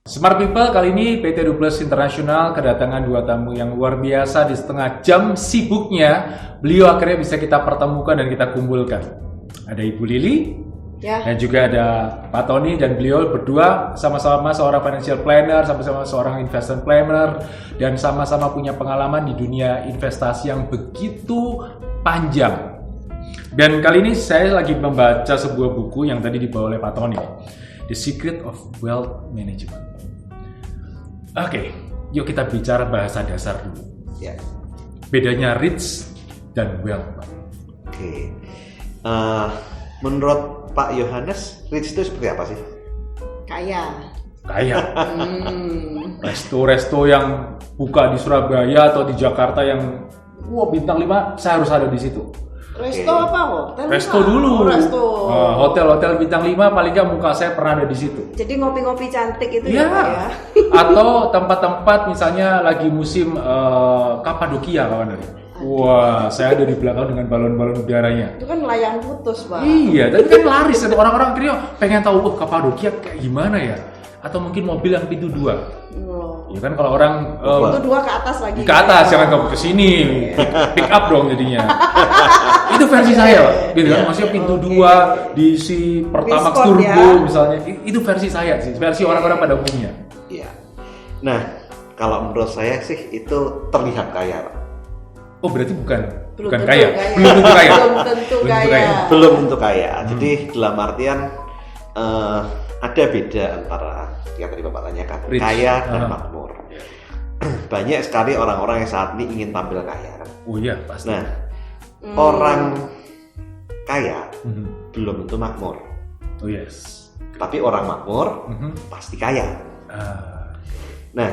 Smart People kali ini PT Duplus International kedatangan dua tamu yang luar biasa di setengah jam sibuknya. Beliau akhirnya bisa kita pertemukan dan kita kumpulkan. Ada Ibu Lili dan juga ada Pak Tony, dan beliau berdua sama-sama seorang financial planner, sama-sama seorang investment planner, dan sama-sama punya pengalaman di dunia investasi yang begitu panjang. Dan kali ini saya lagi membaca sebuah buku yang tadi dibawa oleh Pak Tony, The Secret of Wealth Management. Oke, yuk kita bicara bahasa dasar dulu. Ya. Bedanya rich dan wealth, Pak. Oke. Menurut Pak Yohanes, rich itu seperti apa sih? Kaya. Resto-resto yang buka di Surabaya atau di Jakarta yang bintang 5, saya harus ada di situ. Resto apa hotel? Resto dulu. Resto. Hotel bintang 5 paling nggak muka saya pernah ada di situ. Jadi ngopi-ngopi cantik itu ya, Pak ya. Atau tempat-tempat misalnya lagi musim Kapadokia kawan. Wah, saya ada di belakang dengan balon-balon udaranya. Itu kan layang putus, Pak. Iya, tapi kan laris dan orang-orang akhirnya pengen tahu Kapadokia kayak gimana ya? Atau mungkin mobil yang pintu 2. Ya kan kalau orang pintu 2 ke atas lagi. Ke atas, jangan ke sini. Pick up dong jadinya. Itu versi saya, gitu kan? Maksudnya pintu 2 diisi Pertamax Turbo misalnya. Itu versi saya sih, versi orang-orang pada umumnya. Iya. Nah, kalau menurut saya sih itu terlihat kaya, Pak. Oh, berarti bukan Belum kaya. Belum tentu kaya. Jadi dalam artian ada beda antara yang tadi Bapak tanyakan, rich, kaya dan makmur. Banyak sekali orang-orang yang saat ini ingin tampil kaya, kan? Oh iya, pasti. Nah, orang kaya belum tentu makmur. Oh yes. Tapi orang makmur pasti kaya. Nah,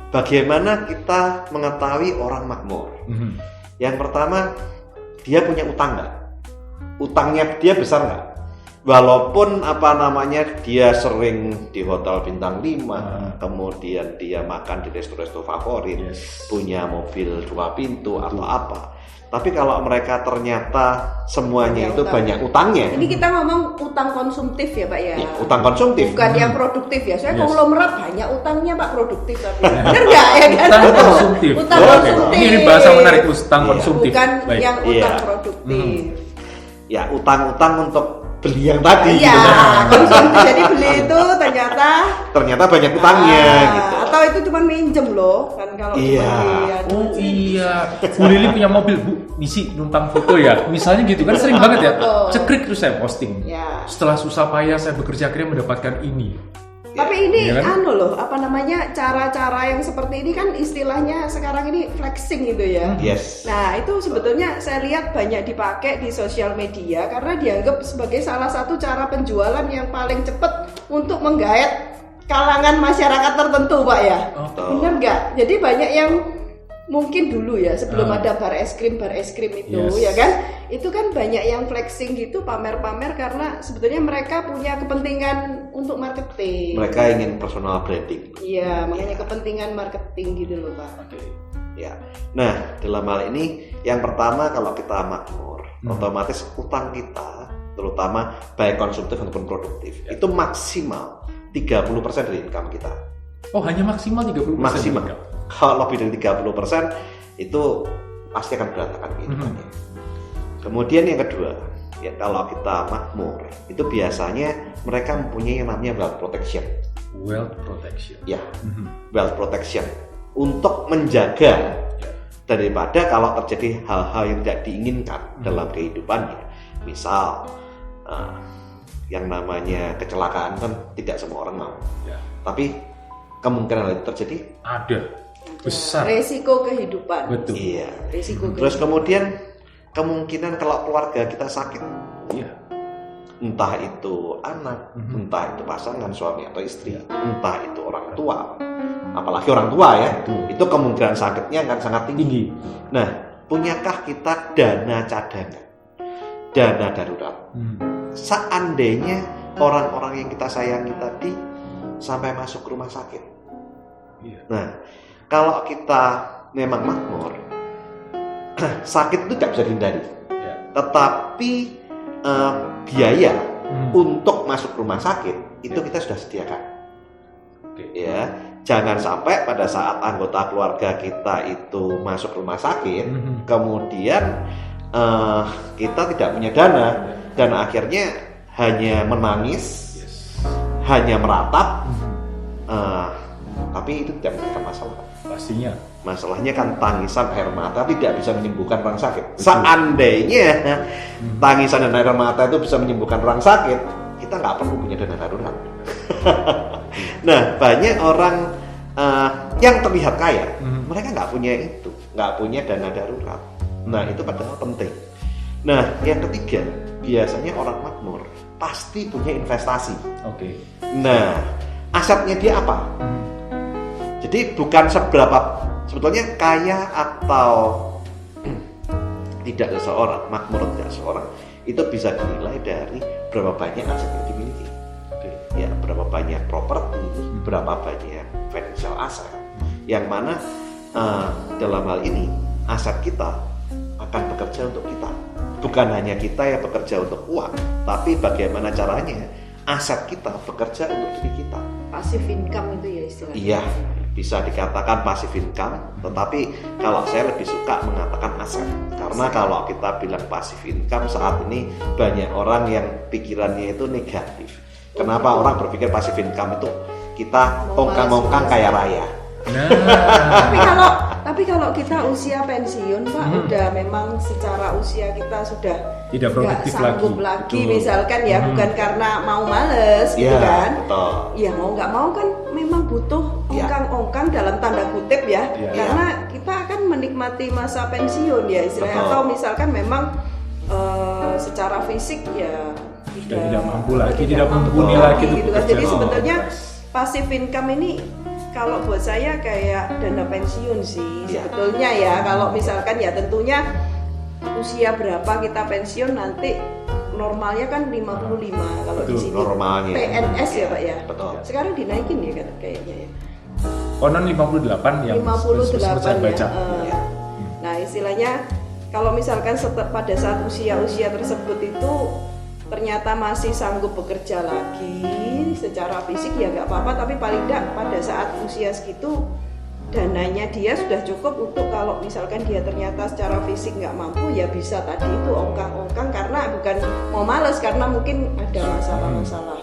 bagaimana kita mengetahui orang makmur? Yang pertama, dia punya utang nggak? Utangnya dia besar nggak? Walaupun dia sering di hotel bintang 5, kemudian dia makan di resto-resto favorit, punya mobil 2 pintu atau apa. Tapi kalau mereka ternyata semuanya itu banyak utangnya. Ini kita ngomong utang konsumtif ya, Pak ya? Ya, utang konsumtif. Bukan yang produktif ya. Saya konglomerat banyak utangnya, Pak, produktif tapi. Benar nggak ya kan? Utang konsumtif. Utang konsumtif. Ini bahasa menarik, utang konsumtif. Bukan yang utang produktif. Ya, utang-utang untuk beli yang tadi. Iya, konsumtif. Jadi beli itu ternyata banyak utangnya gitu. Atau itu cuma minjem loh, kan kalau iya. Bu Lili punya mobil, Bu, misi numpang foto ya. Misalnya gitu kan sering banget ya. Cekrik terus saya posting. Ya. Setelah susah payah saya bekerja akhirnya mendapatkan ini. Tapi ini ya kan? cara-cara yang seperti ini kan istilahnya sekarang ini flexing gitu ya. Yes. Nah, itu sebetulnya saya lihat banyak dipakai di sosial media karena dianggap sebagai salah satu cara penjualan yang paling cepat untuk menggait kalangan masyarakat tertentu, Pak ya. Benar nggak? Jadi banyak yang mungkin dulu ya sebelum ada bar es krim itu ya kan, itu kan banyak yang flexing gitu, pamer-pamer karena sebetulnya mereka punya kepentingan untuk marketing. Mereka ingin personal branding. Iya, makanya kepentingan marketing gitu loh, Pak. Ya. Nah, dalam hal ini yang pertama kalau kita makmur, otomatis utang kita terutama baik konsumtif maupun produktif itu maksimal 30% dari income kita. Oh, hanya maksimal 30%? Maksimal. Kalau lebih dari 30% itu pasti akan berantakan kehidupannya. Kemudian yang kedua, ya kalau kita makmur, itu biasanya mereka mempunyai yang namanya wealth protection. Wealth protection. Ya, wealth protection untuk menjaga daripada kalau terjadi hal-hal yang tidak diinginkan dalam kehidupannya. Misal, yang namanya kecelakaan kan tidak semua orang mau. Tapi kemungkinan itu terjadi ada. Besar. Resiko kehidupan. Betul. Iya. Resiko Terus kemudian kemungkinan kalau keluarga kita sakit, entah itu anak, entah itu pasangan suami atau istri, entah itu orang tua, apalagi orang tua ya, itu kemungkinan sakitnya akan sangat tinggi. Nah, punyakah kita dana cadangan, dana darurat? Seandainya orang-orang yang kita sayangi tadi sampai masuk rumah sakit. Nah, kalau kita memang makmur, sakit itu tidak bisa dihindari. Tetapi biaya untuk masuk rumah sakit itu kita sudah sediakan. Ya, jangan sampai pada saat anggota keluarga kita itu masuk rumah sakit, kemudian kita tidak punya dana dan akhirnya hanya menangis, hanya meratap, tapi itu tidak menyelesaikan masalah. Pastinya. Masalahnya kan tangisan air mata tidak bisa menyembuhkan orang sakit. Seandainya tangisan dan air mata itu bisa menyembuhkan orang sakit, kita nggak perlu punya dana darurat. Nah, banyak orang yang terlihat kaya, mereka nggak punya itu, nggak punya dana darurat. Nah, itu padahal penting. Nah, yang ketiga, biasanya orang makmur pasti punya investasi. Nah, asetnya dia apa? Jadi bukan sebetulnya kaya atau tidak seseorang, makmur tidak seseorang, itu bisa dinilai dari berapa banyak aset yang dimiliki. Ya, berapa banyak properti, berapa banyak financial asset. Yang mana dalam hal ini aset kita akan bekerja untuk kita. Bukan hanya kita yang bekerja untuk uang, tapi bagaimana caranya aset kita bekerja untuk diri kita. Passive income itu ya istilahnya. Iya, bisa dikatakan passive income, tetapi kalau saya lebih suka mengatakan aset. Karena kalau kita bilang passive income saat ini banyak orang yang pikirannya itu negatif. Kenapa orang berpikir passive income itu kita ongkang-ongkang kaya raya? Tapi kalau kita usia pensiun Pak, udah memang secara usia kita sudah tidak produktif sanggup lagi misalkan ya, bukan karena mau males gitu kan. Betul. Ya mau nggak mau kan memang butuh ongkang-ongkang dalam tanda kutip ya, karena kita akan menikmati masa pensiun ya istilahnya. Atau misalkan memang secara fisik ya tidak mampu lagi, tidak mumpuni lagi gitu kan. Jadi sebetulnya passive income ini kalau buat saya kayak dana pensiun sih sebetulnya ya. Kalau misalkan ya tentunya usia berapa kita pensiun nanti, normalnya kan 55 kalau di sini normalnya PNS ya Pak ya. Betul. Sekarang dinaikin ya kan kayaknya ya. Konon 58 yang 58 baca. Ya. Nah istilahnya kalau misalkan pada saat usia tersebut itu ternyata masih sanggup bekerja lagi secara fisik ya nggak apa-apa, tapi paling tidak pada saat usia segitu dananya dia sudah cukup untuk kalau misalkan dia ternyata secara fisik nggak mampu ya bisa tadi itu ongkang-ongkang, karena bukan mau males, karena mungkin ada masalah-masalah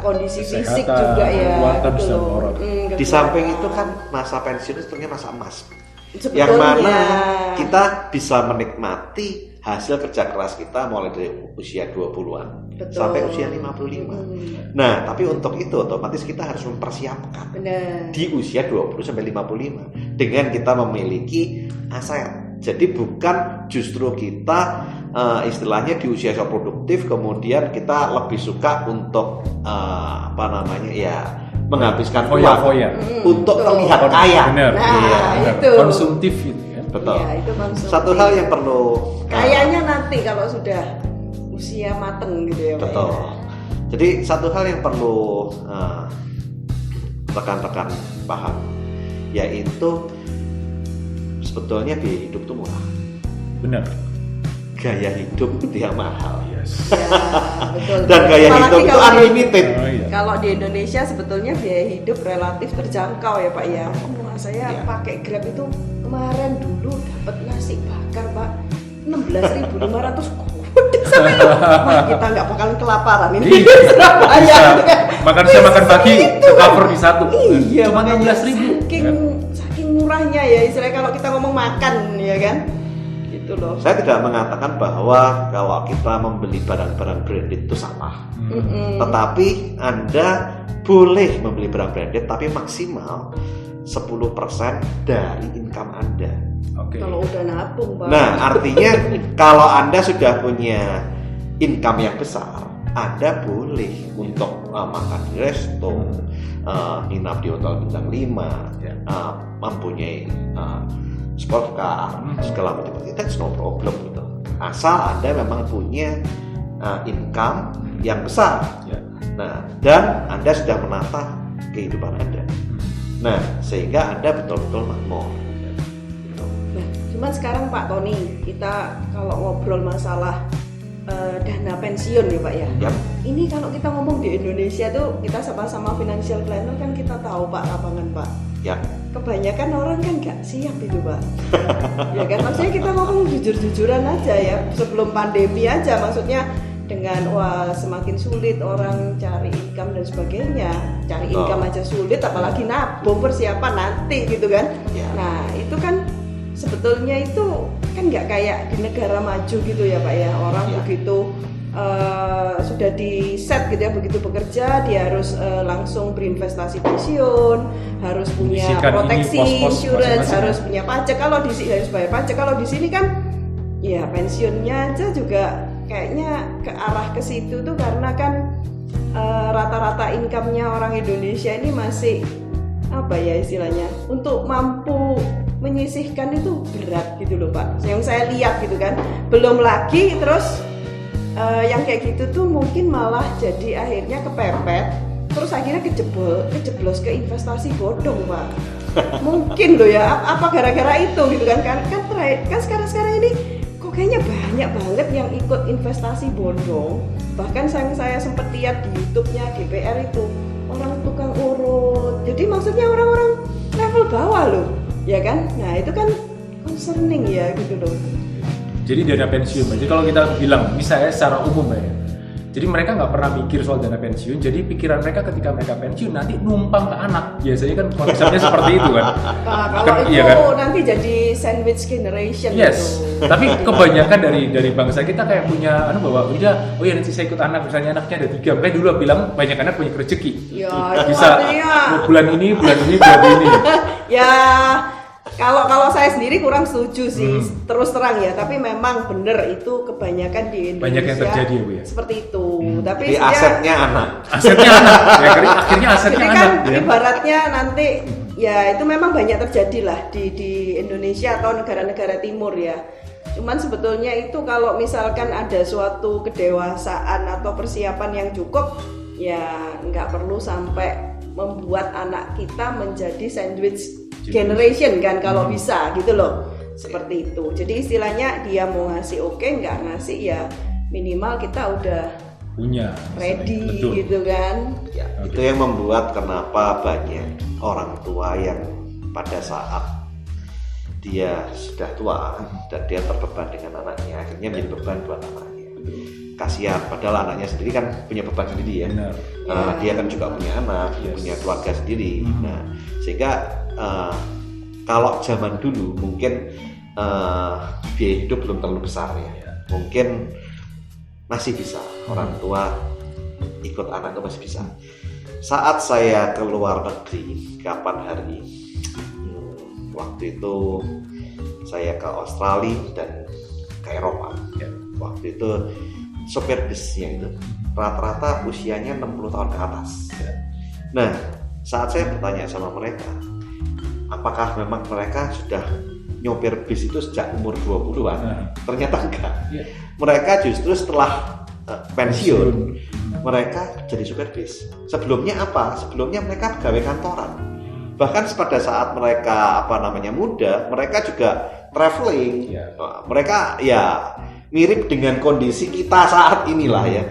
kondisi fisik juga ya gitu loh. Di samping itu kan masa pensiun itu sebenarnya masa emas. Sebetulnya, yang mana kita bisa menikmati hasil kerja keras kita mulai dari usia 20-an sampai usia 55. Nah, tapi untuk itu otomatis kita harus mempersiapkan di usia 20 sampai 55 dengan kita memiliki aset. Jadi bukan justru kita istilahnya di usia produktif kemudian kita lebih suka untuk menghabiskan uang untuk terlihat kaya. Benar. Itu konsumtif itu ya. Betul. Ya, itu konsumtif. Satu hal yang perlu kayaknya nanti kalau sudah usia mateng gitu ya Pak. Betul. Jadi satu hal yang perlu rekan-rekan paham, yaitu sebetulnya biaya hidup itu murah. Benar. Gaya hidup itu yang mahal. Ya, betul. Dan gaya hidup itu unlimited. Kalau di Indonesia sebetulnya biaya hidup relatif terjangkau ya Pak ya. Saya pakai Grab itu kemarin dulu dapat nasi bakar Pak 16.500 sampai kita nggak bakalan kelaparan ini. Makan siang makan pagi cover di satu. Iya, cuma 16.000. Saking murahnya ya istilahnya kalau kita ngomong makan ya kan. Gitu loh. Saya tidak mengatakan bahwa kalau kita membeli barang-barang branded itu salah. Tetapi Anda boleh membeli barang branded tapi maksimal 10% dari income Anda. Kalau udah nabung Pak. Nah artinya kalau Anda sudah punya income yang besar, Anda boleh untuk makan di resto, nginap di hotel bintang 5, mempunyai sport car, segala macam itu, that's no problem gitu. Asal Anda memang punya income yang besar. Nah, dan Anda sudah menata kehidupan Anda. Nah, sehingga Anda betul-betul makmur. Nah, cuman sekarang Pak Tony, kita kalau ngobrol masalah dana pensiun ya Pak ya. Yap. Ini kalau kita ngomong di Indonesia tuh kita sama-sama financial planner kan kita tahu Pak lapangan Pak. Ya. Kebanyakan orang kan nggak siap itu Pak. Ya kan maksudnya kita ngomong jujur-jujuran aja ya sebelum pandemi aja maksudnya dengan semakin sulit orang cari income dan sebagainya, cari income aja sulit apalagi nabung persiapan nanti gitu kan. Ya. Nah itu kan sebetulnya itu kan nggak kayak di negara maju gitu ya Pak ya, orang begitu sudah di set gitu ya, begitu bekerja dia harus langsung berinvestasi pensiun, harus punya proteksi insurance, harus punya pajak, kalau di sini harus bayar pajak, kalau di sini kan ya pensiunnya aja juga kayaknya ke arah ke situ tuh karena kan rata-rata income-nya orang Indonesia ini masih apa ya istilahnya untuk mampu menyisihkan itu berat gitu loh Pak, yang saya lihat gitu kan. Belum lagi terus yang kayak gitu tuh mungkin malah jadi akhirnya kepepet, terus akhirnya kejeblos ke investasi bodong Pak. Mungkin loh ya, apa gara-gara itu gitu kan sekarang ini kok kayaknya banyak banget yang ikut investasi bodong. Bahkan saya sempat lihat di YouTube-nya DPR itu orang tukang urut, jadi maksudnya orang-orang level bawah loh ya kan. Nah itu kan concerning ya gitu loh. Jadi dana pensiun, jadi kalau kita bilang misalnya secara umum ya, jadi mereka nggak pernah mikir soal dana pensiun. Jadi pikiran mereka ketika mereka pensiun nanti numpang ke anak. Biasanya kan konsepnya seperti itu kan. Nah, kalau itu iya kan? Nanti jadi sandwich generation. Yes. Gitu. Tapi kebanyakan dari bangsa kita kayak punya bahwa oh ya nanti saya ikut anak, misalnya anaknya ada 3, mereka dulu bilang banyak anak punya rezeki. Ya, bisa bulan ini. Ya. Kalau saya sendiri kurang setuju sih, terus terang ya. Tapi memang benar itu kebanyakan di Indonesia. Banyak yang terjadi ya Bu ya. Seperti itu. Tapi jadi asetnya anak. Asetnya anak. Ya, akhirnya asetnya jadi anak. Kan ya. ibaratnya nanti ya itu memang banyak terjadi lah di Indonesia atau negara-negara timur ya. Cuman sebetulnya itu kalau misalkan ada suatu kedewasaan atau persiapan yang cukup, ya nggak perlu sampai membuat anak kita menjadi sandwich generation kan kalau bisa gitu loh, seperti itu. Jadi istilahnya dia mau ngasih oke, nggak ngasih ya minimal kita udah punya ready. Betul. Gitu kan Ya, itu yang membuat kenapa banyak orang tua yang pada saat dia sudah tua dan dia terbeban dengan anaknya, akhirnya menjadi beban buat anaknya. Kasihan, padahal anaknya sendiri kan punya beban sendiri ya. Dia kan juga punya anak, punya keluarga sendiri. Nah, sehingga kalau zaman dulu mungkin biaya hidup belum terlalu besar ya. Mungkin masih bisa orang tua ikut anak itu masih bisa. Saat saya ke luar negeri, kapan hari? Waktu itu saya ke Australia dan ke Eropa. Waktu itu sopir busnya itu rata-rata usianya 60 tahun ke atas. Nah, saat saya bertanya sama mereka, apakah memang mereka sudah nyopir bis itu sejak umur 20-an? Ternyata enggak. Mereka justru setelah pensiun, mereka jadi supir bis. Sebelumnya apa? Sebelumnya mereka pegawai kantoran. Bahkan pada saat mereka muda, mereka juga traveling. Mereka ya mirip dengan kondisi kita saat inilah ya.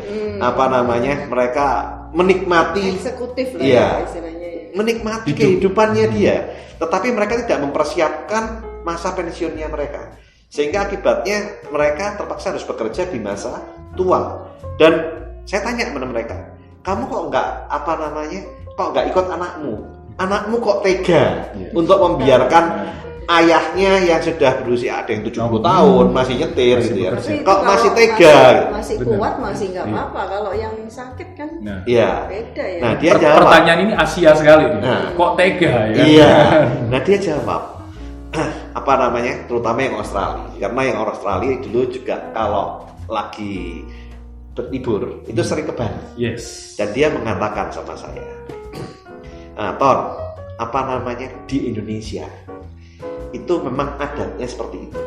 Mereka menikmati eksekutif lah ya, istilahnya. Menikmati kehidupannya dia, tetapi mereka tidak mempersiapkan masa pensiunnya mereka, sehingga akibatnya mereka terpaksa harus bekerja di masa tua. Dan saya tanya kepada mereka, kamu kok nggak ikut anakmu kok tega untuk membiarkan ayahnya yang sudah berusia ada yang 70 tahun masih nyetir gitu ya. Kok masih tega? Masih kuat, masih nggak apa-apa. Kalau yang sakit kan beda ya. Nah, dia jawab. Pertanyaan ini Asia sekali nih. Kok tega ya? Iya. Nah, dia jawab. Terutama yang Australia. Karena yang Australia dulu juga kalau lagi berlibur itu sering ke Bali. Yes. Dan dia mengatakan sama saya, Ton, di Indonesia itu memang adatnya seperti itu.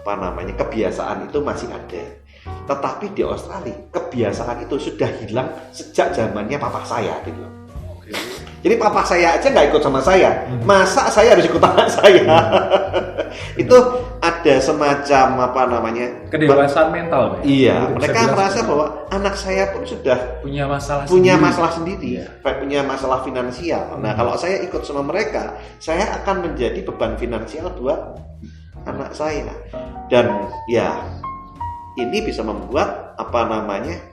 Kebiasaan itu masih ada. Tetapi di Australia kebiasaan itu sudah hilang sejak zamannya papa saya gitu. Jadi papa saya aja nggak ikut sama saya, masa saya harus ikut anak saya? Itu ada semacam kedewasaan mental, Pak. Iya, Jadi mereka bisa merasa bilang bahwa anak saya pun sudah punya masalah sendiri, punya masalah finansial. Nah, kalau saya ikut sama mereka, saya akan menjadi beban finansial buat anak saya. Dan ya, ini bisa membuat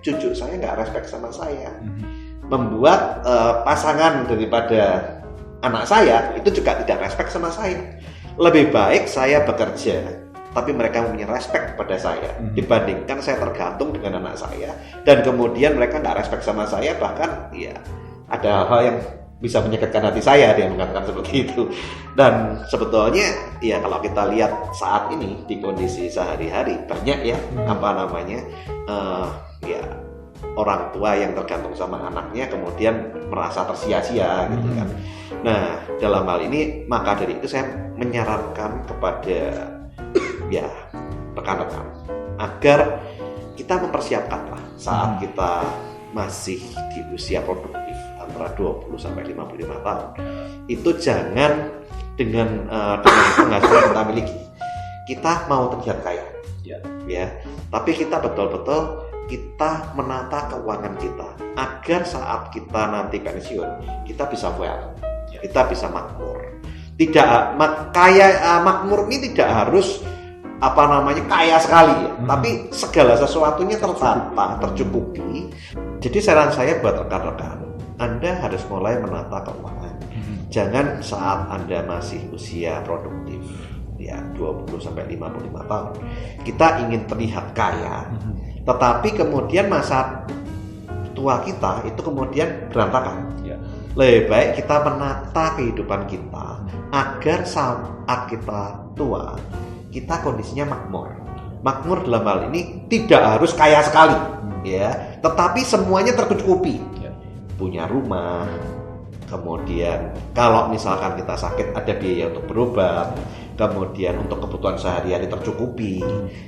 cucu saya nggak respect sama saya, membuat pasangan daripada anak saya itu juga tidak respect sama saya. Lebih baik saya bekerja, tapi mereka punya respect pada saya, dibandingkan saya tergantung dengan anak saya dan kemudian mereka nggak respect sama saya, bahkan ya ada hal yang bisa menyakitkan hati saya, dia mengatakan seperti itu. Dan sebetulnya ya kalau kita lihat saat ini di kondisi sehari-hari banyak ya ya orang tua yang tergantung sama anaknya kemudian merasa tersia-sia gitu kan. Nah, dalam hal ini maka dari itu saya menyarankan kepada ya rekan-rekan agar kita mempersiapkanlah saat kita masih di usia produktif antara 20 sampai 55 tahun. Itu jangan dengan penghasilan yang kita miliki kita mau terlihat kaya. Ya. Tapi kita betul-betul kita menata keuangan kita agar saat kita nanti pensiun kita bisa well, kita bisa makmur. Makmur ini tidak harus kaya sekali ya, tapi segala sesuatunya tertata, tercukupi. Jadi saran saya buat rekan-rekan, Anda harus mulai menata keuangan. Jangan saat Anda masih usia produktif ya 20 sampai 55 tahun kita ingin terlihat kaya, tetapi kemudian masa tua kita itu kemudian berantakan. Lebih baik kita menata kehidupan kita agar saat kita tua kita kondisinya makmur dalam hal ini tidak harus kaya sekali ya, tetapi semuanya tercukupi. Punya rumah, kemudian kalau misalkan kita sakit ada biaya untuk berobat, kemudian untuk kebutuhan sehari-hari tercukupi.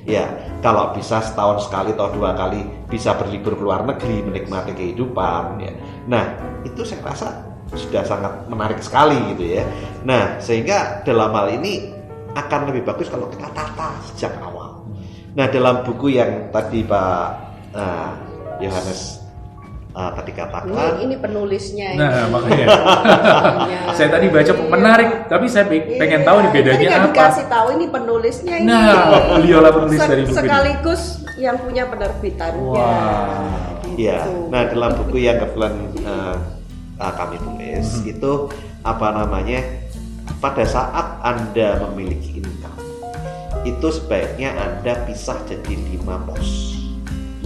Ya, kalau bisa setahun sekali atau 2 kali bisa berlibur ke luar negeri menikmati kehidupan ya. Nah, itu saya rasa sudah sangat menarik sekali gitu ya. Nah, sehingga dalam hal ini akan lebih bagus kalau kita tata sejak awal. Nah, dalam buku yang tadi Pak Yohanes tadi katakan ini penulisnya ini. Nah, makanya saya tadi baca menarik, tapi saya pengen tahu nih bedanya apa. Dikasih tahu ini penulisnya ini. Nah, beliaulah penulis dari buku sekaligus ini. Yang punya penerbitannya. Wow. Iya. Nah, dalam buku yang kebetulan kami tulis itu pada saat Anda memiliki income itu sebaiknya Anda pisah jadi 5 pos.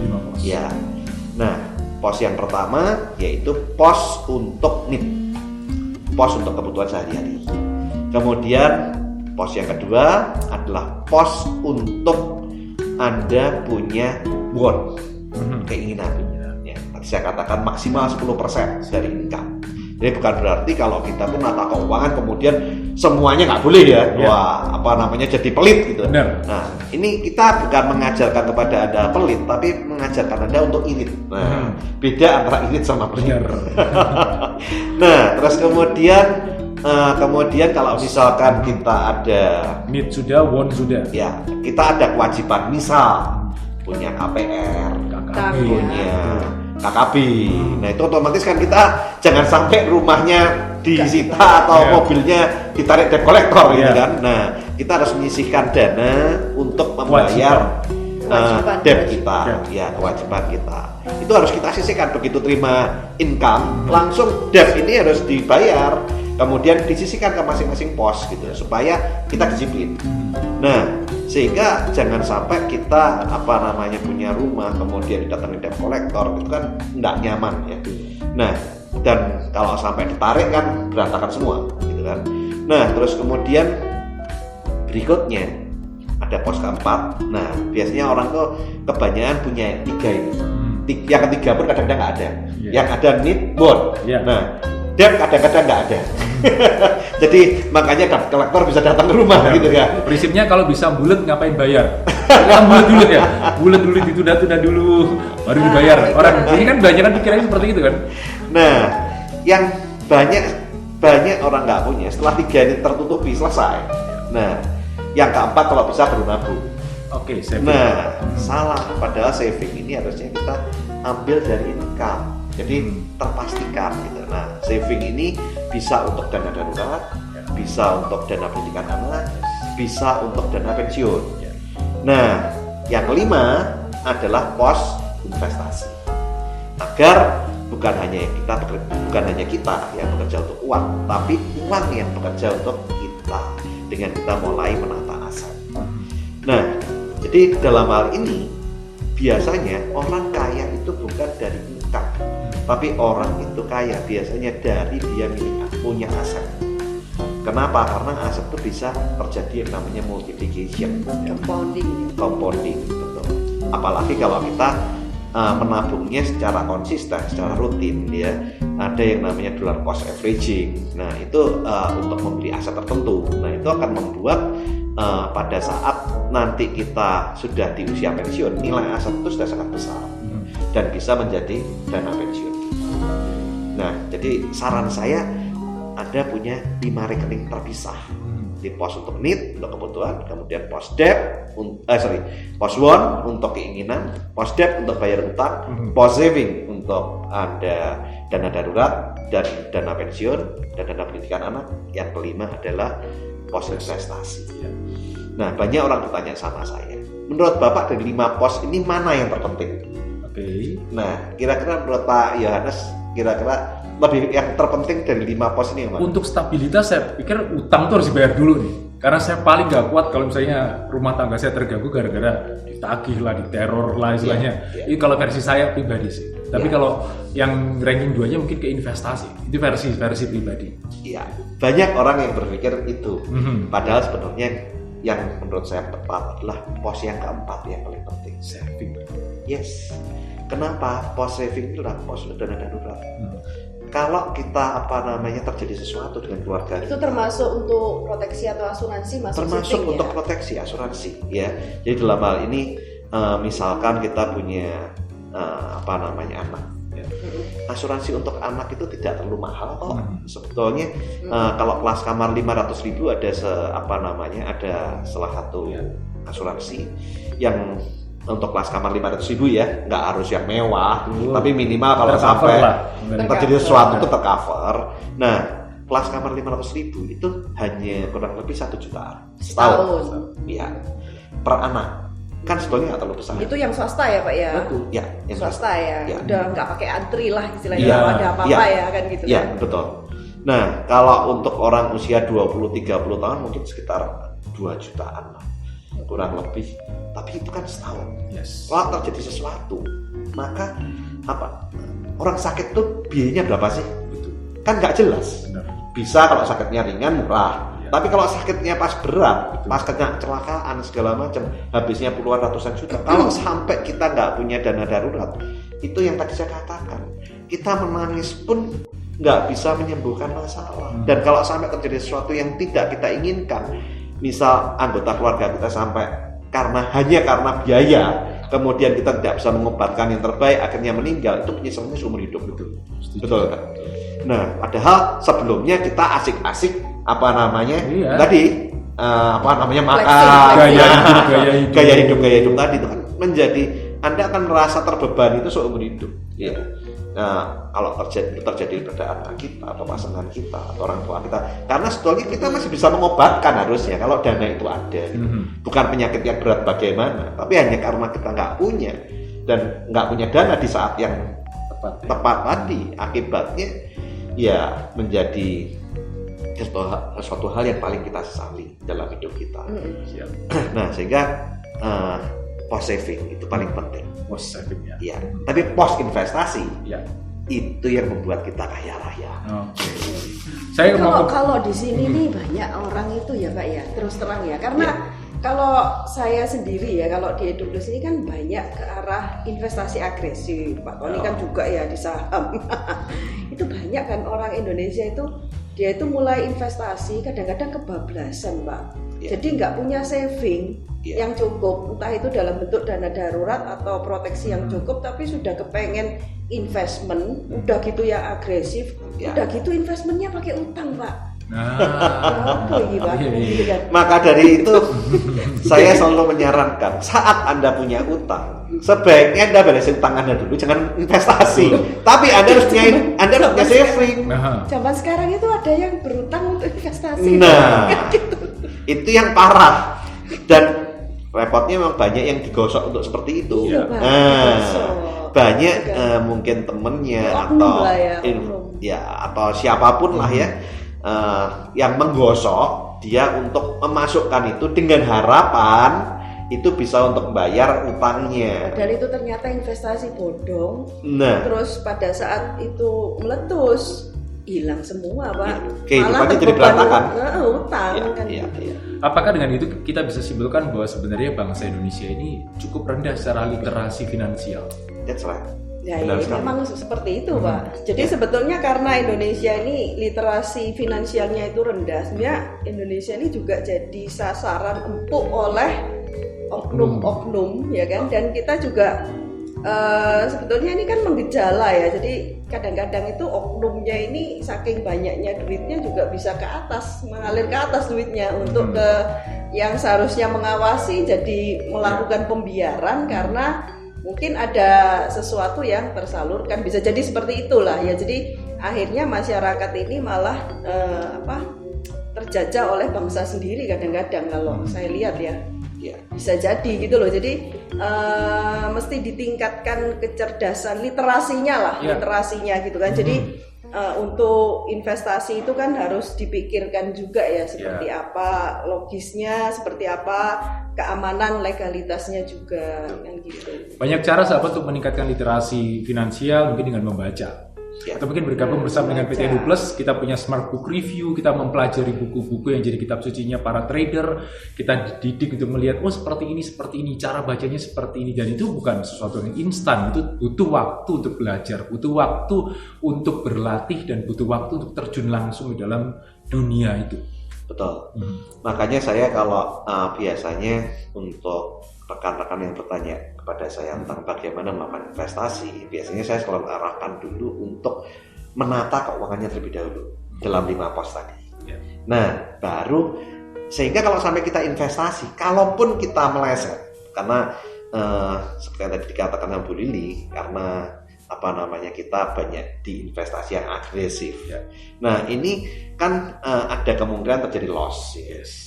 5 pos. Ya. Nah, pos yang pertama yaitu pos untuk need, pos untuk kebutuhan sehari-hari. Kemudian pos yang kedua adalah pos untuk Anda punya want, keinginan. Ya, tadi saya katakan maksimal 10% dari income. Jadi bukan berarti kalau kita pun nata keuangan kemudian semuanya nggak boleh ya. Wah, jadi pelit gitu. Benar. Nah, ini kita bukan mengajarkan kepada Anda pelit, tapi mengajarkan Anda untuk irit. Nah, beda antara irit sama pelit. Nah, terus kemudian kalau misalkan kita ada need sudah, want sudah. Ya, kita ada kewajiban misal punya KPR, punya KKB. Nah, itu otomatis kan kita jangan sampai rumahnya disita atau mobilnya ditarik debt collector gitu kan. Nah, kita harus menyisihkan dana untuk membayar debt kita, ya kewajiban kita. Itu harus kita sisihkan begitu terima income, langsung debt ini harus dibayar. Kemudian disisihkan ke masing-masing pos gitu supaya kita disiplin. Nah, sehingga jangan sampai kita punya rumah kemudian didatangi debt collector, itu kan enggak nyaman ya. Nah, dan kalau sampai ditarik kan berantakan semua gitu kan. Nah, terus kemudian berikutnya ada pos keempat. Nah, biasanya orang tuh kebanyakan punya 3 ini. Yang ketiga pun kadang-kadang nggak ada. Yang ada need, want. Nah, debt kadang-kadang nggak ada. Jadi makanya debt collector bisa datang ke rumah gitu ya. Prinsipnya kalau bisa bulat ngapain bayar? Kan bulat ya. Bulat dulu ditunda-tunda dulu baru dibayar. Orang ini kan banyak kan pikirannya seperti itu kan. Nah, yang banyak orang nggak punya setelah 3 ini tertutupi selesai. Nah, Yang keempat kalau bisa baru nabung. Oke, saving. Nah, salah. Padahal saving ini harusnya kita ambil dari income. Jadi terpastikan gitu. Nah, saving ini bisa untuk dana darurat, bisa untuk dana pendidikan anak, bisa untuk dana pensiun. Nah, yang kelima adalah pos investasi. Agar bukan hanya kita yang bekerja untuk uang, tapi uang yang bekerja untuk kita dengan kita mulai menata aset. Nah, jadi dalam hal ini biasanya orang kaya itu bukan dari income, tapi orang itu kaya biasanya dari dia punya aset. Kenapa? Karena aset itu bisa terjadi yang namanya multiplication, compounding, betul. Apalagi kalau kita menabungnya secara konsisten, secara rutin, ya. Ada yang namanya dollar cost averaging. Nah, itu untuk membeli aset tertentu. Nah, itu akan membuat pada saat nanti kita sudah di usia pensiun, nilai aset itu sudah sangat besar dan bisa menjadi dana pensiun. Nah, jadi saran saya Anda punya 5 rekening terpisah. Di pos untuk need, untuk kebutuhan, kemudian pos debt, pos one untuk keinginan, pos debt untuk bayar utang, pos saving untuk ada dana darurat dan dana pensiun dan dana pendidikan anak. Yang kelima adalah pos investasi. Nah, banyak orang bertanya sama saya, menurut Bapak dari 5 pos ini mana yang terpenting? Oke. Nah, kira-kira menurut Pak Yohanes, kira-kira lebih yang terpenting dari 5 pos ini yang mana? Untuk stabilitas saya pikir utang tuh harus dibayar dulu nih. Karena saya paling gak kuat kalau misalnya rumah tangga saya terganggu gara-gara ditagih lah, diteror lah istilahnya. Ini kalau versi saya pribadi sih. Tapi kalau yang ranking 2-nya mungkin ke investasi. Itu versi pribadi. Iya, banyak orang yang berpikir itu. Padahal sebenarnya yang menurut saya tepat adalah pos yang keempat yang paling penting, saving. Yes. Kenapa? Pos saving itu adalah pos dana darurat. Kalau kita terjadi sesuatu dengan keluarga itu termasuk untuk proteksi atau asuransi, termasuk untuk proteksi asuransi, ya. Jadi dalam hal ini misalkan kita punya anak, ya. Asuransi untuk anak itu tidak terlalu mahal kok. Sebetulnya kalau kelas kamar 500.000 ada salah satu asuransi yang untuk kelas kamar 500.000 ya, nggak harus yang mewah, tapi minimal kalau sampai terjadi sesuatu itu tercover. Nah, kelas kamar 500.000 itu hanya kurang lebih 1 jutaan setahun, ya, per anak. Kan sebetulnya nggak terlalu besar. Itu yang swasta ya Pak ya? Betul. Ya, yang swasta ya. Udah nggak pakai antri lah istilahnya, ya, kalau ada apa-apa ya kan gitu. Ya, kan? betul. Nah, kalau untuk orang usia 20-30 tahun mungkin sekitar 2 jutaan lah, kurang lebih. Tapi itu kan setahun. Kalau terjadi sesuatu, maka orang sakit tuh biayanya berapa sih? Betul. Kan nggak jelas. Benar. Bisa kalau sakitnya ringan murah. Tapi kalau sakitnya pas berat, betul, pas kena kecelakaan segala macam, habisnya puluhan ratusan juta. Kalau sampai kita nggak punya dana darurat, itu yang tadi saya katakan, kita menangis pun nggak bisa menyembuhkan masalah. Dan kalau sampai terjadi sesuatu yang tidak kita inginkan, misal anggota keluarga kita sampai hanya karena biaya, kemudian kita tidak bisa mengobatkan yang terbaik, akhirnya meninggal, itu penyesalannya seumur hidup. Betul kan? Nah, padahal sebelumnya kita asik-asik tadi makan, gaya hidup tadi itu kan menjadi Anda akan merasa terbebani itu seumur hidup. Ya. Nah, kalau terjadi pada anak kita atau pasangan kita atau orang tua kita, karena sebetulnya kita masih bisa mengobatkan harusnya kalau dana itu ada. Bukan penyakit yang berat bagaimana, tapi hanya karena kita nggak punya dan nggak punya dana di saat yang tepat tadi, akibatnya ya menjadi sesuatu hal yang paling kita sesali dalam hidup kita. Nah, sehingga pos saving itu paling penting. Pos saving ya. Tapi pos investasi itu yang membuat kita kaya raya. Saya kalau di sini nih banyak orang itu ya Pak ya, terus terang ya, karena kalau saya sendiri ya, kalau di EduPlus ini kan banyak ke arah investasi agresif. Pak Tony kan juga ya di saham. Itu banyak kan orang Indonesia itu, dia itu mulai investasi kadang-kadang kebablasan Pak. Jadi nggak punya saving yang cukup, entah itu dalam bentuk dana darurat atau proteksi yang cukup, tapi sudah kepengen investment, udah gitu ya agresif, udah gitu investmentnya pakai utang Pak. Apa ini, Pak? Gitu kan. Maka dari itu saya selalu menyarankan saat Anda punya utang, sebaiknya Anda beresin utang Anda dulu, jangan investasi. Tapi Anda harus punya saving. Zaman sekarang itu ada yang berutang untuk investasi. Nah, itu yang parah. Dan repotnya memang banyak yang digosok untuk seperti itu. Iya, Pak. Banyak mungkin temennya atau siapapun lah ya yang menggosok dia untuk memasukkan itu dengan harapan itu bisa untuk membayar utangnya. Padahal itu ternyata investasi bodong. Nah, terus pada saat itu meletus hilang semua, Pak. Kehidupannya jadi berantakan. Utang kan. Iya. Apakah dengan itu kita bisa simpulkan bahwa sebenarnya bangsa Indonesia ini cukup rendah secara literasi finansial? That's right. Ya, memang seperti itu, Pak. Jadi sebetulnya karena Indonesia ini literasi finansialnya itu rendah, sebenarnya Indonesia ini juga jadi sasaran empuk oleh oknum-oknum, ya kan? Dan kita juga sebetulnya ini kan menggejala ya. Jadi kadang-kadang itu oknumnya ini saking banyaknya duitnya juga bisa ke atas, mengalir ke atas duitnya untuk ke yang seharusnya mengawasi jadi melakukan pembiaran karena mungkin ada sesuatu yang tersalurkan, bisa jadi seperti itulah ya. Jadi akhirnya masyarakat ini malah terjajah oleh bangsa sendiri kadang-kadang kalau saya lihat ya. Bisa jadi gitu loh. Jadi mesti ditingkatkan kecerdasan literasinya lah, literasinya gitu kan. Jadi untuk investasi itu kan harus dipikirkan juga ya, seperti apa logisnya, seperti apa keamanan legalitasnya juga kan gitu. Banyak cara sahabat untuk meningkatkan literasi finansial, mungkin dengan membaca. Atau mungkin bergabung bersama dengan PT Edu Plus, kita punya Smart Book Review, kita mempelajari buku-buku yang jadi kitab sucinya para trader, kita dididik untuk melihat, seperti ini, cara bacanya seperti ini, dan itu bukan sesuatu yang instan, itu butuh waktu untuk belajar, butuh waktu untuk berlatih, dan butuh waktu untuk terjun langsung di dalam dunia itu. Betul. Makanya saya kalau biasanya untuk rekan-rekan yang bertanya kepada saya tentang bagaimana melakukan investasi, biasanya saya selalu arahkan dulu untuk menata keuangannya terlebih dahulu dalam 5 pos tadi. Nah, baru sehingga kalau sampai kita investasi, kalaupun kita meleset, karena seperti yang tadi dikatakan Bu Lili, karena kita banyak di investasi yang agresif. Nah, ini kan ada kemungkinan terjadi loss.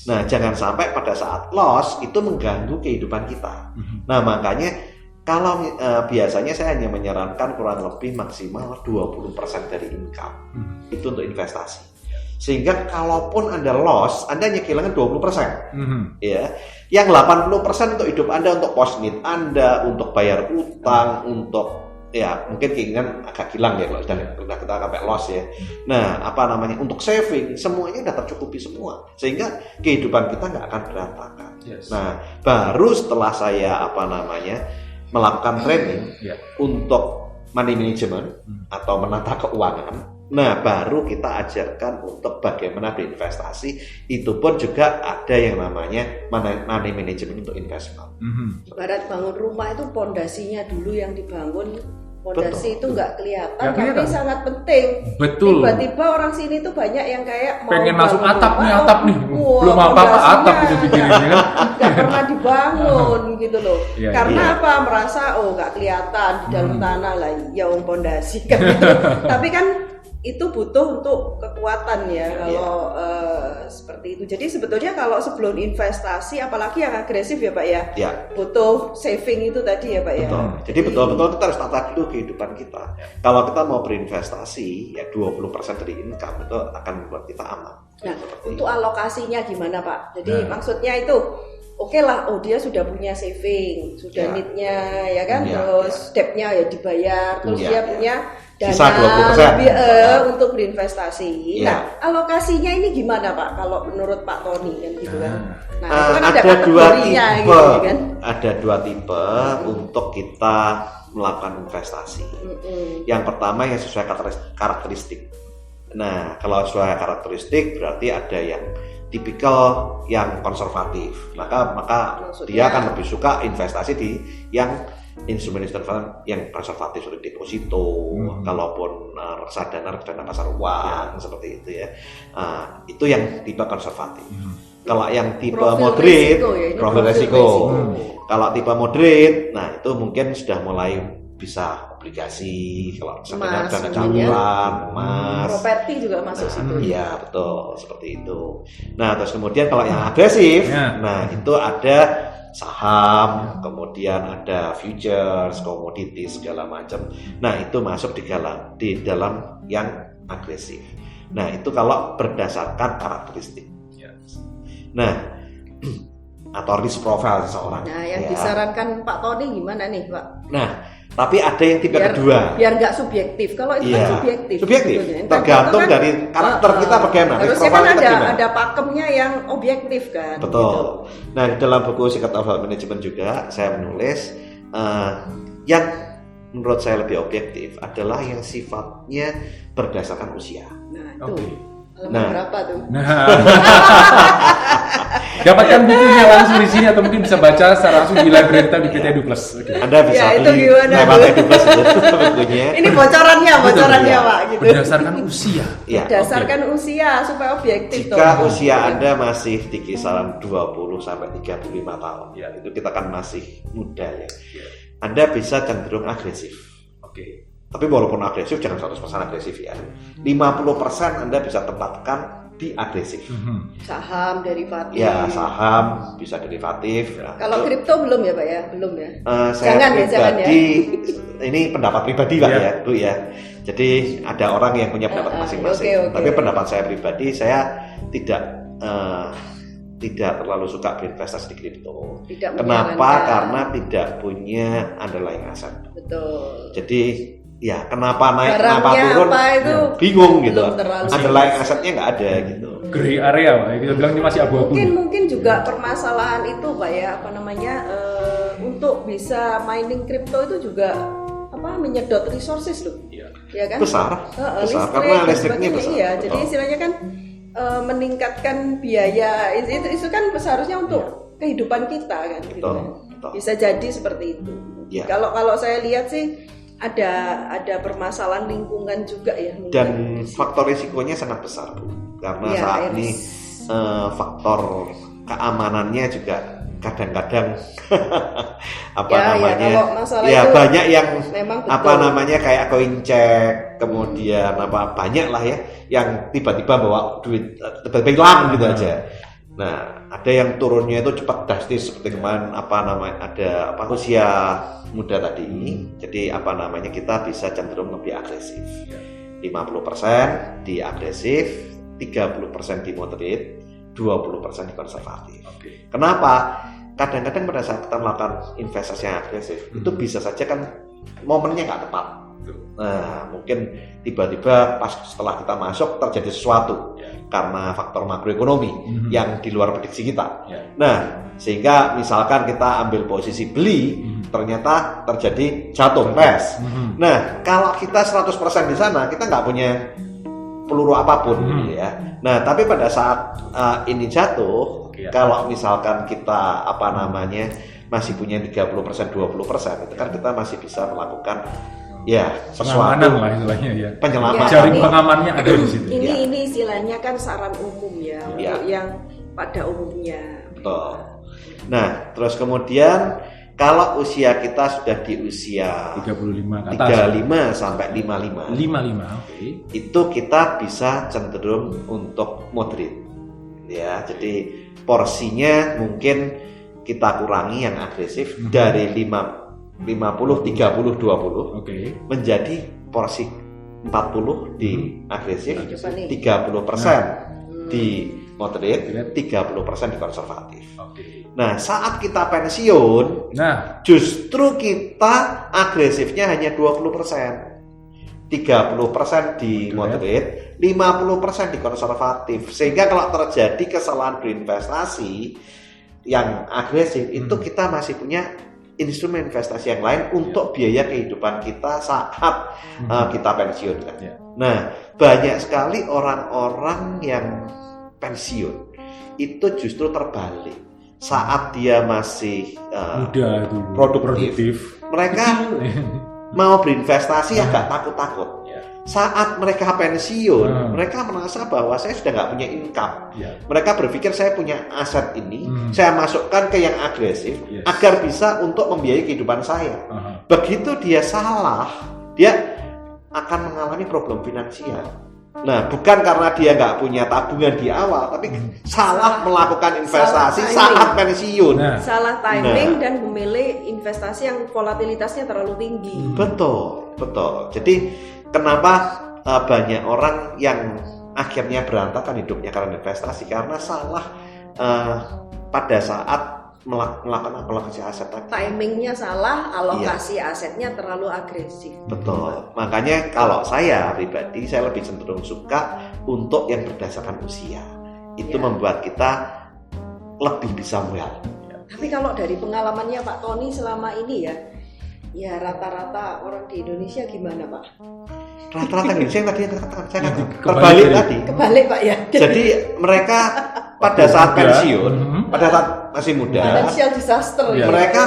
Nah, jangan sampai pada saat loss itu mengganggu kehidupan kita. Nah, makanya kalau biasanya saya hanya menyarankan kurang lebih maksimal 20% dari income itu untuk investasi. Sehingga kalaupun Anda loss, Anda hanya kehilangan 20%. Ya. Yang 80% untuk hidup Anda, untuk post need Anda, untuk bayar utang, untuk mungkin keinginan agak hilang ya kalau sudah kita sampai loss ya. Nah, untuk saving semuanya sudah tercukupi semua, sehingga kehidupan kita nggak akan berantakan. Nah, baru setelah saya melakukan training untuk money management atau menata keuangan, nah baru kita ajarkan untuk bagaimana berinvestasi. Itu pun juga ada yang namanya money management untuk investment. Ibarat bangun rumah itu pondasinya dulu yang dibangun. Pondasi itu nggak kelihatan, tapi sangat penting. Betul. Tiba-tiba orang sini tuh banyak yang kayak pengen langsung atap nih. Belum apa-apa atap itu pikirin kan. Nggak pernah dibangun gitu loh. Karena apa? Merasa nggak kelihatan di dalam tanah lah. Ya pondasi kan gitu. Tapi kan itu butuh untuk kekuatan ya kalau seperti itu. Jadi sebetulnya kalau sebelum investasi, apalagi yang agresif ya Pak ya, butuh saving itu tadi ya Pak ya. Jadi betul-betul kita harus tata dulu kehidupan kita. Kalau kita mau berinvestasi, 20% dari income itu akan membuat kita aman. Nah, untuk alokasinya gimana Pak? Jadi maksudnya itu oke lah, dia sudah punya saving, sudah need-nya ya kan, terus debt-nya ya dibayar, terus dia punya dana lebih untuk berinvestasi. Nah, alokasinya ini gimana Pak? Kalau menurut Pak Tony kan gitu kan. Nah, itu kan ada kategorinya gitu kan. Ada 2 tipe untuk kita melakukan investasi. Yang pertama yang sesuai karakteristik. Nah, kalau sesuai karakteristik berarti ada yang tipikal yang konservatif. Maka dia akan lebih suka investasi di yang instrumen-instrumen yang konservatif seperti deposito, kalaupun reksadana pasar uang seperti itu ya. Itu yang tipe konservatif. Kalau yang tipe moderate, profil resiko. Kalau tipe moderate, nah itu mungkin sudah mulai bisa obligasi, kalau misalnya dana campuran, emas, properti juga masuk situ. Iya betul, seperti itu. Nah terus kemudian kalau yang agresif, nah itu ada saham, kemudian ada futures, commodities segala macam. Nah itu masuk di dalam yang agresif. Nah itu kalau berdasarkan karakteristik. Nah atau risk profile seseorang. Nah yang disarankan Pak Tony gimana nih Pak? Nah tapi ada yang tipe kedua. Biar nggak subjektif. Kalau itu kan subjektif. Subjektif. Tergantung kan, dari karakter kita bagaimana. Harusnya kan ada pakemnya yang objektif kan. Betul. Gitu. Nah di dalam buku Secret of Wealth Management juga saya menulis yang menurut saya lebih objektif adalah yang sifatnya berdasarkan usia. Nah itu. Berapa tuh? Dapatkan bukunya langsung di sini atau mungkin bisa baca secara langsung di library kita di PT Edu Plus. Anda bisa beli lewat Edu Plus bukunya. Ini bocorannya Pak gitu. Berdasarkan usia. Berdasarkan usia supaya objektif. Jika usia Anda masih di kisaran 20 sampai 35 tahun, ya itu kita kan masih muda ya. Anda bisa cenderung agresif. Tapi walaupun agresif jangan 100% agresif ya. 50% Anda bisa tempatkan di agresif. Saham, derivatif. Ya, saham bisa derivatif. Kalau kripto belum ya Pak ya? Belum ya? Saya jangan ya. Ini pendapat pribadi Pak ya, Bu ya. Jadi ada orang yang punya pendapat masing-masing. Tapi pendapat saya pribadi, saya tidak terlalu suka berinvestasi di kripto. Kenapa? Karena tidak punya underlying aset. Betul. Jadi ya kenapa naik, barangnya kenapa turun, itu bingung gitu. Underlying asetnya nggak ada gitu. Gray area Pak, kita bilang ini masih abu-abu. Mungkin juga permasalahan itu Pak ya, untuk bisa mining kripto itu juga menyedot resources loh. Ya kan? Besar karena listriknya besar. Iya, jadi istilahnya kan meningkatkan biaya itu kan seharusnya untuk kehidupan kita kan. Betul. Bisa jadi seperti itu. Kalau saya lihat sih ada permasalahan lingkungan juga ya. Dan faktor risikonya sangat besar Bu, karena saat ini faktor keamanannya juga kadang-kadang banyak yang kayak koin cek, kemudian banyak lah ya yang tiba-tiba bawa duit tiba-tiba hilang gitu aja. Nah ada yang turunnya itu cepat drastis seperti kemarin ada usia muda tadi ini. Jadi kita bisa cenderung lebih agresif. 50% di agresif, 30% di moderate, 20% di konservatif. Kenapa? Kadang-kadang pada saat kita melakukan investasi yang agresif itu bisa saja kan momennya nggak tepat. Nah mungkin tiba-tiba pas setelah kita masuk terjadi sesuatu karena faktor makroekonomi yang di luar prediksi kita. Nah sehingga misalkan kita ambil posisi beli, ternyata terjadi jatuh pes. Nah kalau kita 100% di sana kita nggak punya peluru apapun gitu ya. Nah tapi pada saat ini jatuh, kalau misalkan kita masih punya 30%, 20%, itu kan kita masih bisa melakukan pengamanan lah istilahnya ya. Penyelaman. Jaring pengamannya ada di situ. Ini istilahnya kan saran umum ya, untuk yang pada umumnya. Betul. Nah, terus kemudian kalau usia kita sudah di usia 35 ke atas. 35 sampai 55. 55, itu kita bisa cenderung untuk moderate. Ya, jadi porsinya mungkin kita kurangi yang agresif dari 50 30 20 menjadi porsi 40 di agresif, 30% di moderate, 30% di konservatif. Nah, saat kita pensiun, justru kita agresifnya hanya 20%. 30% di moderate, 50% di konservatif. Sehingga kalau terjadi kesalahan berinvestasi yang agresif, itu kita masih punya instrumen investasi yang lain untuk biaya kehidupan kita saat kita pensiun kan. Nah, banyak sekali orang-orang yang pensiun itu justru terbalik. saat dia masih muda itu produktif. Mereka mau berinvestasi agak takut-takut. Saat mereka pensiun, mereka merasa bahwa saya sudah nggak punya income. Mereka berpikir saya punya aset ini, saya masukkan ke yang agresif agar bisa untuk membiayai kehidupan saya. Begitu dia salah, dia akan mengalami problem finansial. Nah, bukan karena dia nggak punya tabungan di awal, tapi salah melakukan investasi saat pensiun. Salah timing dan memilih investasi yang volatilitasnya terlalu tinggi. Betul. Jadi kenapa banyak orang yang akhirnya berantakan hidupnya karena investasi? Karena salah pada saat melakukan alokasi aset tadi. Timingnya salah, alokasi asetnya terlalu agresif. Betul. Makanya kalau saya pribadi, saya lebih cenderung suka untuk yang berdasarkan usia. Itu membuat kita lebih bisa well. Tapi kalau dari pengalamannya Pak Tony selama ini ya rata-rata orang di Indonesia gimana Pak? Rata-rata Indonesia yang tadi yang katakan saya terbalik tadi. Kebalik Pak ya. Jadi mereka pada saat pensiun, pada saat masih muda, financial disaster. Mereka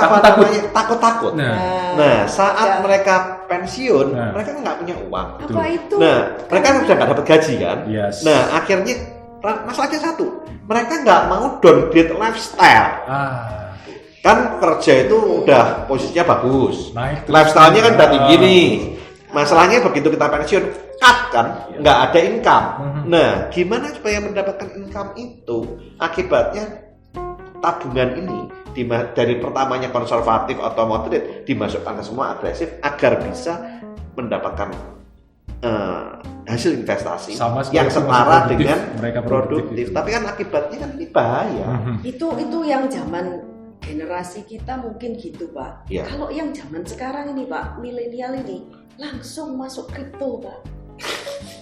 takut-takut. Nah, saat mereka pensiun, mereka nggak punya uang. Apa itu? Nah, mereka sudah nggak dapat gaji kan? Nah, akhirnya masalahnya satu, mereka nggak mau downgrade lifestyle. Kan kerja itu udah posisinya bagus, lifestyle-nya kan udah tinggi nih. Masalahnya begitu kita pensiun, cut kan, nggak ada income. Nah, gimana supaya mendapatkan income itu? Akibatnya tabungan ini dari pertamanya konservatif atau moderate dimasukkan ke semua agresif agar bisa mendapatkan hasil investasi yang setara dengan mereka produktif. Tapi kan akibatnya kan ini bahaya. Itu yang zaman generasi kita mungkin gitu Pak. Kalau yang zaman sekarang ini Pak, milenial ini langsung masuk kripto Pak.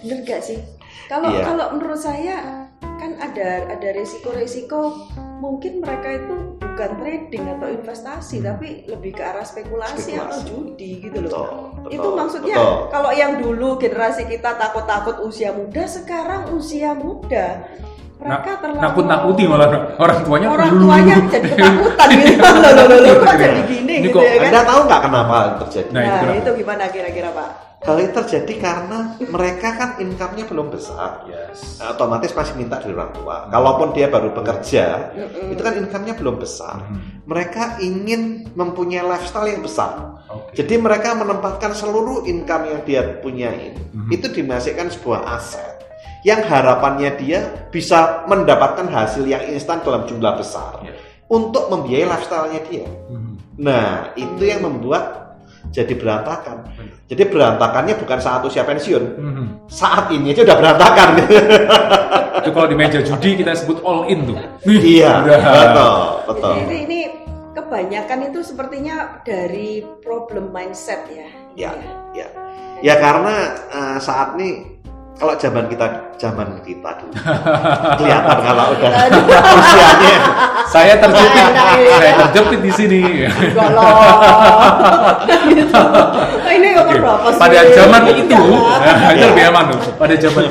Bener gak sih? Kalau menurut saya kan ada resiko-resiko, mungkin mereka itu bukan trading atau investasi tapi lebih ke arah spekulasi atau judi gitu loh. Betul, itu maksudnya kalau yang dulu generasi kita takut-takut usia muda, sekarang usia muda mereka terlalu nakut-nakuti malah orang tuanya jadi ketakutan gitu. Loh, kok jadi gini gitu ya kan? Anda tahu nggak kenapa terjadi? Nah, itu gimana kira-kira Pak? Hal itu terjadi karena mereka kan income-nya belum besar, otomatis masih minta dari orang tua. Kalaupun dia baru bekerja, itu kan income-nya belum besar. Mereka ingin mempunyai lifestyle yang besar. Jadi mereka menempatkan seluruh income yang dia punyain itu dimasukkan sebuah aset yang harapannya dia bisa mendapatkan hasil yang instan dalam jumlah besar untuk membiayai lifestyle-nya dia. Nah, itu yang membuat jadi berantakan. Jadi berantakannya bukan saat usia pensiun, saat ini aja udah berantakan. Itu kalau di meja judi kita sebut all in tuh. Iya, betul. Ini kebanyakan itu sepertinya dari problem mindset ya. Ya karena saat ini kalau zaman kita dulu kelihatan kalau udah usianya. Saya terjepit di sini. Ini berapa sih? Pada zaman itu, itu lebih aman tuh. Pada zaman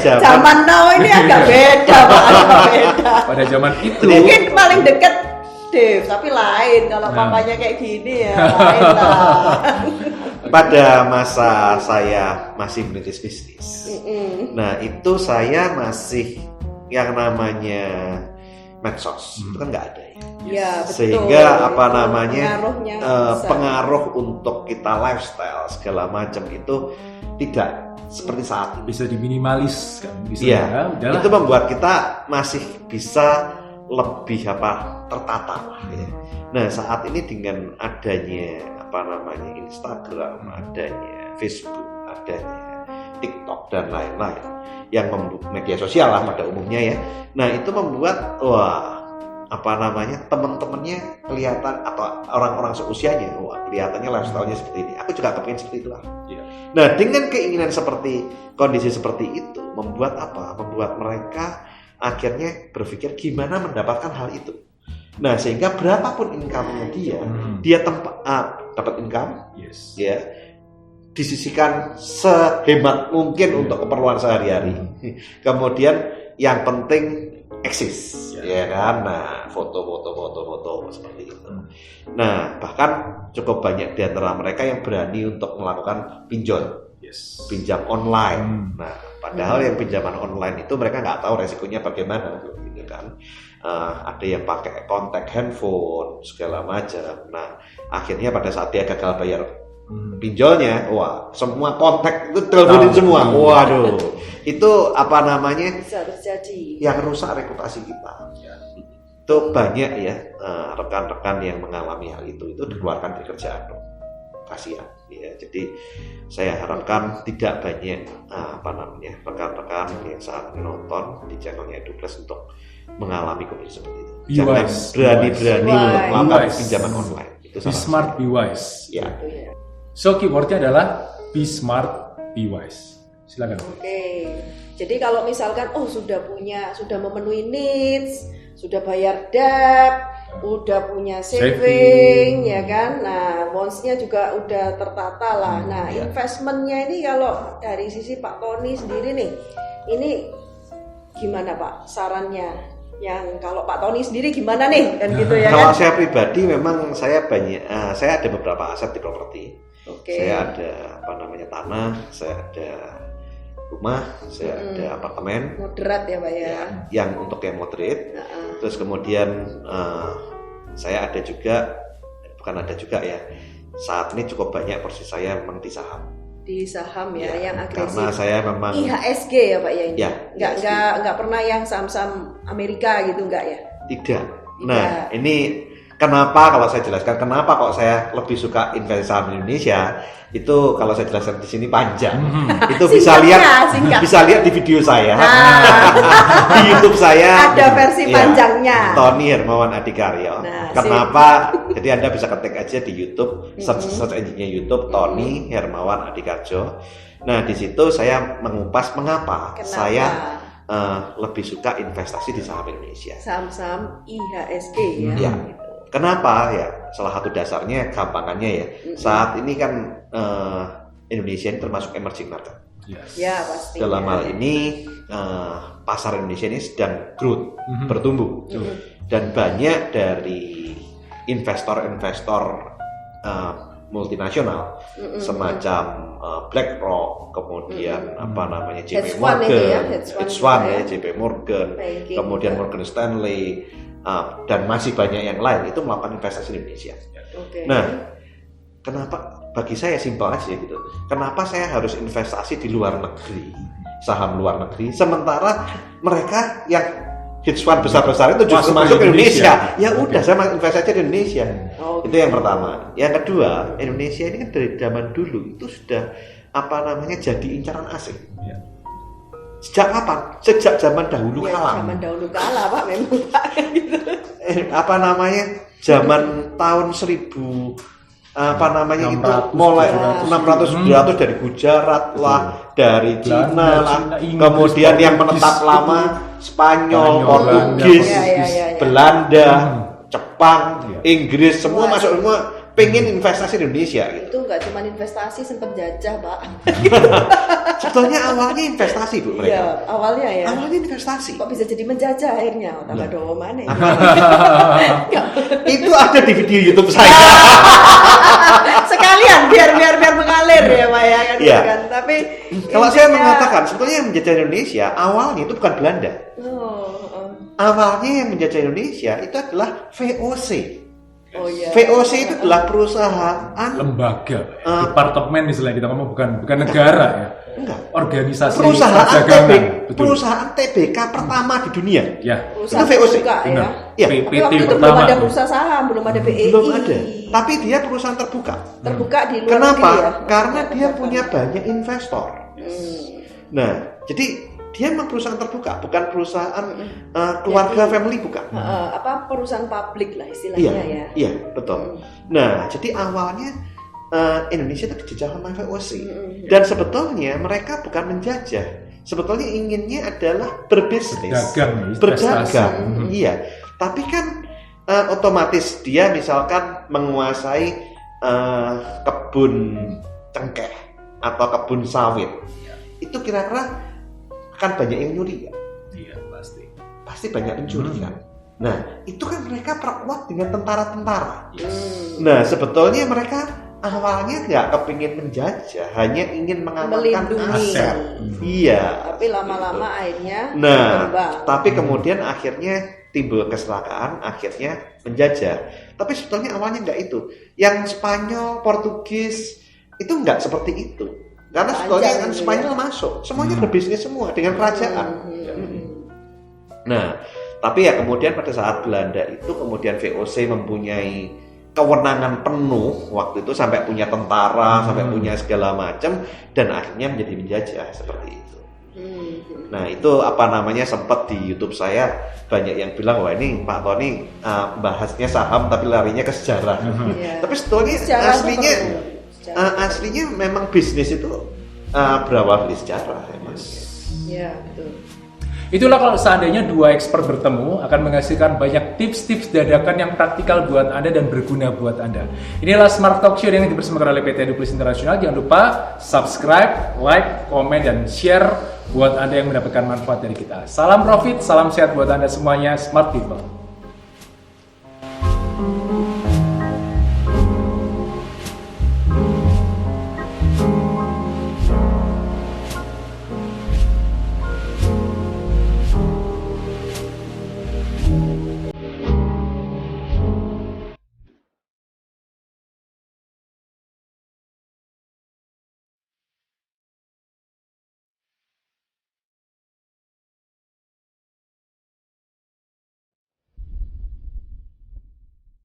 zaman now ini agak beda, Pak. Pada zaman itu mungkin paling dekat Dev, tapi lain kalau papanya kayak gini ya lain lah. Pada masa saya masih merintis bisnis, nah itu saya masih yang namanya medsos itu kan nggak ada ya, betul. Sehingga pengaruh untuk kita lifestyle segala macam itu tidak seperti saat ini. Bisa diminimalis kan? Itu membuat kita masih bisa lebih tertata ya. Nah saat ini dengan adanya Instagram, adanya Facebook, adanya TikTok dan lain-lain yang media sosial lah pada umumnya ya. Nah itu membuat teman-temannya kelihatan atau orang-orang seusianya kelihatannya lifestyle-nya seperti ini. Aku juga kepingin seperti itulah. Nah dengan keinginan kondisi seperti itu membuat mereka akhirnya berpikir gimana mendapatkan hal itu. Nah sehingga berapapun income-nya dia dapat income, ya disisihkan sehemat mungkin untuk keperluan sehari-hari. Kemudian yang penting eksis, ya kan? Nah, foto seperti itu. Nah, bahkan cukup banyak di antara mereka yang berani untuk melakukan pinjam online. Nah, padahal yang pinjaman online itu mereka nggak tahu resikonya bagaimana, gitu kan? Ada yang pakai kontak handphone segala macam. Nah, akhirnya pada saat dia gagal bayar pinjolnya, wah, semua kontak itu teleponin semua. Waduh, itu apa namanya? Bisa terjadi. Yang rusak reputasi kita. Itu banyak ya rekan-rekan yang mengalami hal itu dikeluarkan dari kerjaan. Kasihan ya. Jadi saya harapkan tidak banyak rekan-rekan yang saat menonton di channelnya Eduplas untuk mengalami kondisi seperti itu. Jangan berani-berani untuk melakukan pinjaman online. Itu Be smart, be wise. Ya. So keywordnya adalah be smart, be wise. Silakan. Oke. Jadi kalau misalkan sudah memenuhi needs, sudah bayar debt, udah punya saving, ya kan. Nah, bonds-nya juga udah tertata lah. Nah, investmentnya ini kalau dari sisi Pak Tony sendiri nih, ini gimana Pak sarannya? Yang kalau Pak Tony sendiri gimana nih, kan gitu ya Kalau kan? saya pribadi memang saya ada beberapa aset di properti. Saya ada tanah, saya ada rumah, saya ada apartemen. Moderat ya Pak ya. Yang untuk yang moderate. Terus kemudian saya ada juga, saat ini cukup banyak porsi saya memang di saham. Di saham yang agresif. Karena saya memang IHSG ya Pak ya ini. Nggak pernah yang saham-saham Amerika gitu nggak ya? Tidak. Nah, ini kenapa kalau saya jelaskan kenapa kok saya lebih suka investasi saham Indonesia, itu kalau saya jelaskan di sini panjang. Itu bisa lihat di video saya. Di YouTube saya ada versi panjangnya. Tony Hermawan Adikaryo. Kenapa? Jadi Anda bisa ketik aja di YouTube, search engine-nya YouTube Tony Hermawan Adikaryo. Nah, di situ saya mengupas mengapa saya lebih suka investasi di saham Indonesia. Saham-saham IHSG ya. Kenapa ya? Salah satu dasarnya gampangannya ya. Saat ini kan Indonesia ini termasuk emerging market. Ya pasti. Dalam hal ini pasar Indonesia ini sedang growth, bertumbuh, dan banyak dari investor-investor multinasional semacam BlackRock, kemudian JP Morgan, JP Morgan, kemudian Morgan Stanley. Dan masih banyak yang lain itu melakukan investasi di Indonesia. Nah, kenapa? Bagi saya simpel aja gitu. Kenapa saya harus investasi di luar negeri, saham luar negeri, sementara mereka yang hedge fund besar-besar itu justru masuk ke Indonesia. Ya udah, saya investasi di Indonesia. Itu yang pertama. Yang kedua, Indonesia ini kan dari zaman dulu itu sudah jadi incaran asing. Sejak kapan? Sejak zaman dahulu kala. Zaman dahulu kala Pak, memang Pak. Gitu. Zaman tahun 1000 mulai 600-700 dari Gujarat lah, dari Cina lah, kemudian yang menetap lama Spanyol, Portugis, Belanda, Jepang, Inggris, semua masuk semua pengen investasi di Indonesia gitu. Itu nggak cuma investasi, sempat jajah Pak. Sebetulnya awalnya investasi Bu mereka. Iya, awalnya ya. Awalnya investasi. Kok bisa jadi menjajah akhirnya? Tambah mana ya? Itu ada di video YouTube saya. Sekalian biar mengalir ya Pak ya kan. Iya. Kan. Tapi kalau saya mengatakan sebetulnya yang menjajah Indonesia awalnya itu bukan Belanda. Awalnya yang menjajah Indonesia itu adalah VOC. VOC itu adalah perusahaan lembaga, departemen istilahnya kita ngomong, bukan negara ya. Enggak. Organisasi perusahaan TBK pertama di dunia. Ya. Itu VOC. Ya. PT waktu itu pertama. belum ada bursa saham, belum ada BEI. Belum ada. Tapi dia perusahaan terbuka. Terbuka di luar Kenapa? negeri ya. Karena dia punya banyak investor. Nah, jadi dia memang perusahaan terbuka, bukan perusahaan keluarga family, bukan. Perusahaan publik lah istilahnya ya. Iya, betul. Nah, jadi awalnya Indonesia itu dijajah sama VOC. Dan sebetulnya mereka bukan menjajah. Sebetulnya inginnya adalah berbisnis, berdagang. Iya. Tapi kan otomatis dia misalkan menguasai kebun cengkeh atau kebun sawit. Itu kira-kira akan banyak yang nyuri kan? Iya, pasti banyak pencuri kan. Nah, itu kan mereka perkuat dengan tentara-tentara. Nah, sebetulnya mereka awalnya nggak kepingin menjajah, hanya ingin mengamankan Melindungi. aset. Iya. Tapi lama-lama akhirnya Nah, berkembang. tapi kemudian akhirnya timbul kecelakaan, akhirnya menjajah. Tapi sebetulnya awalnya nggak itu. Yang Spanyol, Portugis itu nggak seperti itu. Karena sebetulnya kan Spanyol masuk, semuanya berbisnis semua dengan kerajaan. Nah, tapi ya kemudian pada saat Belanda itu kemudian VOC mempunyai kewenangan penuh waktu itu sampai punya tentara, sampai punya segala macam dan akhirnya menjadi penjajah seperti itu. Nah, itu apa namanya sempat di YouTube saya banyak yang bilang wah ini Pak Tony bahasnya saham tapi larinya ke sejarah. Tapi sebetulnya aslinya memang bisnis itu berawal dari sejarah ya, Mas. Iya, betul. Itulah kalau seandainya dua expert bertemu akan menghasilkan banyak tips-tips dadakan yang praktikal buat Anda dan berguna buat Anda. Inilah Smart Talk Show yang dipersembahkan oleh PT Eduplus International. Jangan lupa subscribe, like, komen, dan share buat Anda yang mendapatkan manfaat dari kita. Salam profit, salam sehat buat Anda semuanya, Smart People.